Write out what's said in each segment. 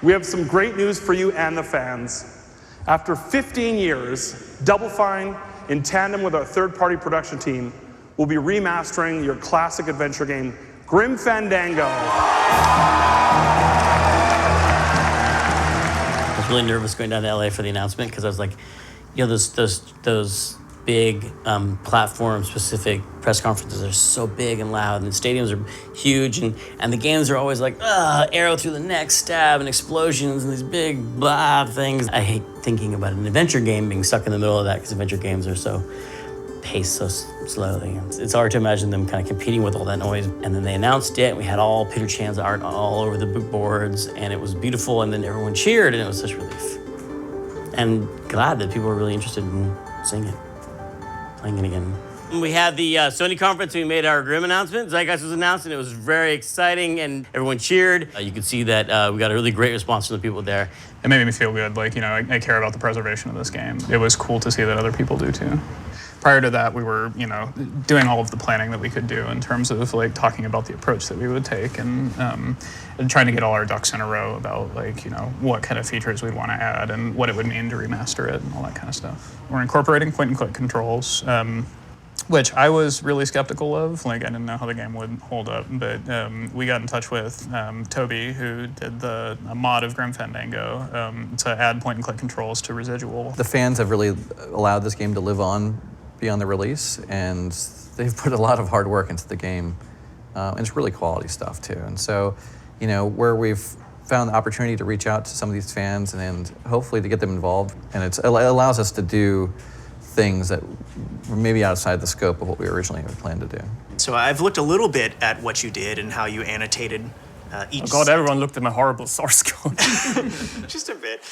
We have some great news for you and the fans. After 15 years, Double Fine, in tandem with our third-party production team, will be remastering your classic adventure game, Grim Fandango. I was really nervous going down to LA for the announcement because I was like, you know, those big platform-specific press conferences are so big and loud, and the stadiums are huge, and the games are always like, arrow through the neck, stab, and explosions, and these big blah things. I hate thinking about an adventure game being stuck in the middle of that because adventure games are so paced so slowly. It's hard to imagine them kind of competing with all that noise. And then they announced it, and we had all Peter Chan's art all over the boards, and it was beautiful, and then everyone cheered, and it was such relief. And glad that people were really interested in seeing it. Playing it again. We had the Sony conference. We made our Grim announcement. Zeitgeist was announced, and it was very exciting, and everyone cheered. You could see that we got a really great response from the people there. It made me feel good. Like, you know, I care about the preservation of this game. It was cool to see that other people do too. Prior to that, we were, you know, doing all of the planning that we could do in terms of like talking about the approach that we would take and trying to get all our ducks in a row about like, you know, what kind of features we'd want to add and what it would mean to remaster it and all that kind of stuff. We're incorporating point-and-click controls, which I was really skeptical of. Like, I didn't know how the game would hold up, but we got in touch with Toby, who did a mod of Grim Fandango, to add point-and-click controls to Residual. The fans have really allowed this game to live on beyond the release, and they've put a lot of hard work into the game, and it's really quality stuff too. And so, you know, where we've found the opportunity to reach out to some of these fans and hopefully to get them involved, and it allows us to do things that were maybe outside the scope of what we originally had planned to do. So I've looked a little bit at what you did and how you annotated each. Oh God, everyone looked at my horrible source code. Just a bit.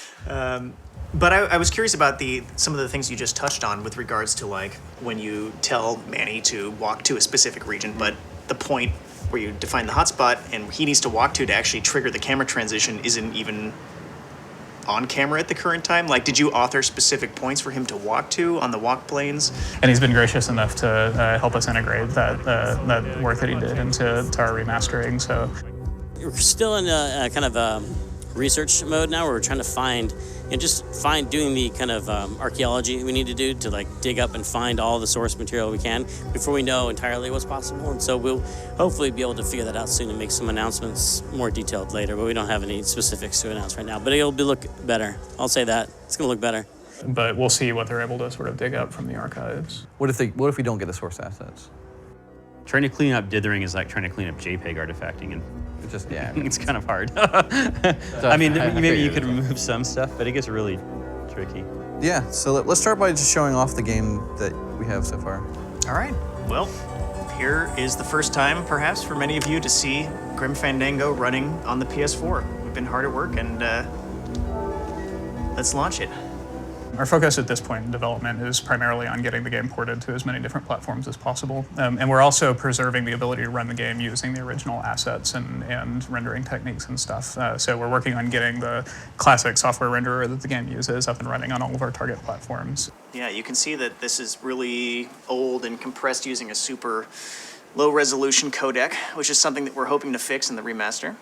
But I was curious about some of the things you just touched on with regards to like when you tell Manny to walk to a specific region, but the point where you define the hotspot and he needs to walk to actually trigger the camera transition isn't even on camera at the current time. Like, did you author specific points for him to walk to on the walk planes? And he's been gracious enough to help us integrate that work that he did into our remastering. So We're still in a kind of research mode now where we're trying to find, doing the kind of archaeology we need to do to like dig up and find all the source material we can before we know entirely what's possible. And so we'll hopefully be able to figure that out soon and make some announcements more detailed later, but we don't have any specifics to announce right now. But it'll look better. I'll say that. It's gonna look better. But we'll see what they're able to sort of dig up from the archives. What if we don't get the source assets? Trying to clean up dithering is like trying to clean up JPEG artifacting, and it's kind of hard. I mean, maybe you could remove some stuff, but it gets really tricky. Yeah, so let's start by just showing off the game that we have so far. All right. Well, here is the first time, perhaps, for many of you to see Grim Fandango running on the PS4. We've been hard at work, and let's launch it. Our focus at this point in development is primarily on getting the game ported to as many different platforms as possible. And we're also preserving the ability to run the game using the original assets and rendering techniques and stuff. So we're working on getting the classic software renderer that the game uses up and running on all of our target platforms. Yeah, you can see that this is really old and compressed using a super low resolution codec, which is something that we're hoping to fix in the remaster.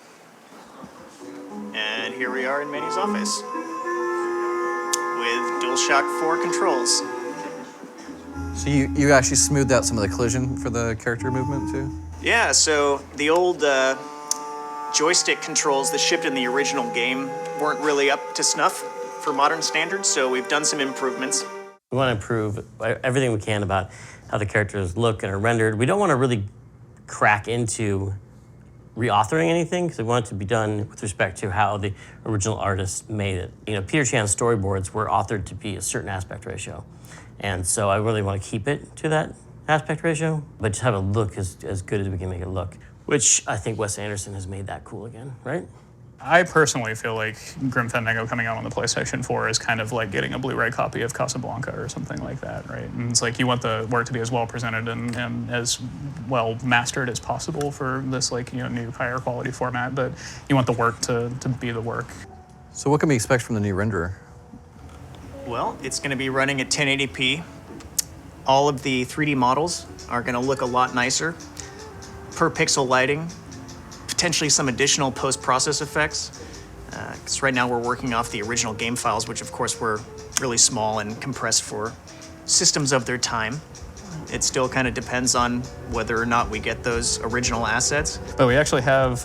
And here we are in Manny's office with DualShock 4 controls. So you actually smoothed out some of the collision for the character movement too? Yeah, so the old joystick controls that shipped in the original game weren't really up to snuff for modern standards, so we've done some improvements. We want to improve everything we can about how the characters look and are rendered. We don't want to really crack into reauthoring anything because we want it to be done with respect to how the original artist made it. You know, Peter Chan's storyboards were authored to be a certain aspect ratio. And so I really want to keep it to that aspect ratio, but just have it look as good as we can make it look, which I think Wes Anderson has made that cool again, right? I personally feel like Grim Fandango coming out on the PlayStation 4 is kind of like getting a Blu-ray copy of Casablanca or something like that, right? And it's like you want the work to be as well presented and as well mastered as possible for this like, you know, new higher quality format, but you want the work to be the work. So what can we expect from the new renderer? Well, it's going to be running at 1080p. All of the 3D models are going to look a lot nicer. Per pixel lighting, potentially some additional post-process effects. Because right now we're working off the original game files, which of course were really small and compressed for systems of their time. It still kind of depends on whether or not we get those original assets. But we actually have,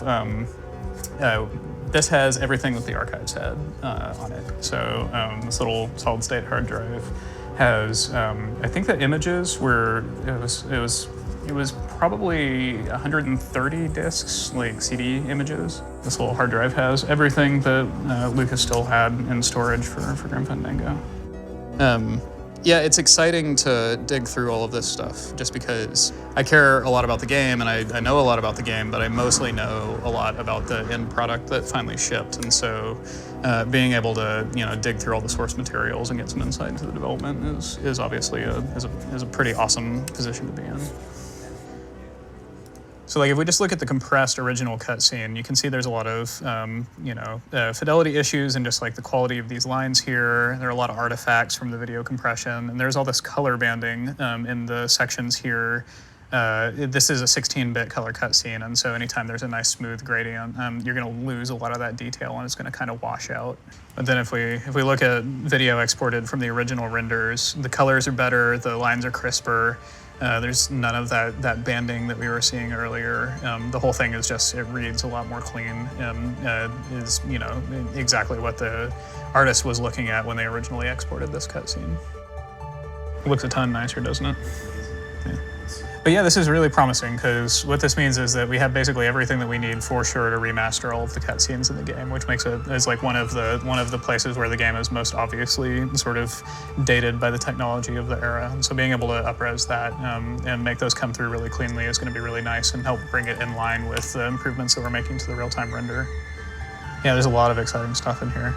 this has everything that the archives had on it. So this little solid state hard drive has, I think the images were, it was probably 130 discs, like CD images. This little hard drive has everything that Lucas still had in storage for Grim Fandango. Yeah, it's exciting to dig through all of this stuff just because I care a lot about the game and I know a lot about the game, but I mostly know a lot about the end product that finally shipped. And so being able to, dig through all the source materials and get some insight into the development is obviously a pretty awesome position to be in. So like if we just look at the compressed original cutscene, you can see there's a lot of fidelity issues and just like the quality of these lines here. There are a lot of artifacts from the video compression, and there's all this color banding in the sections here. This is a 16-bit color cutscene, and so anytime there's a nice smooth gradient, you're going to lose a lot of that detail, and it's going to kind of wash out. But then if we look at video exported from the original renders, the colors are better, the lines are crisper. There's none of that banding that we were seeing earlier. The whole thing is just, it reads a lot more clean and is, exactly what the artist was looking at when they originally exported this cutscene. It looks a ton nicer, doesn't it? Yeah. But yeah, this is really promising because what this means is that we have basically everything that we need for sure to remaster all of the cutscenes in the game, which makes it as like one of the places where the game is most obviously sort of dated by the technology of the era. And so being able to up-res that and make those come through really cleanly is going to be really nice and help bring it in line with the improvements that we're making to the real-time render. Yeah, there's a lot of exciting stuff in here.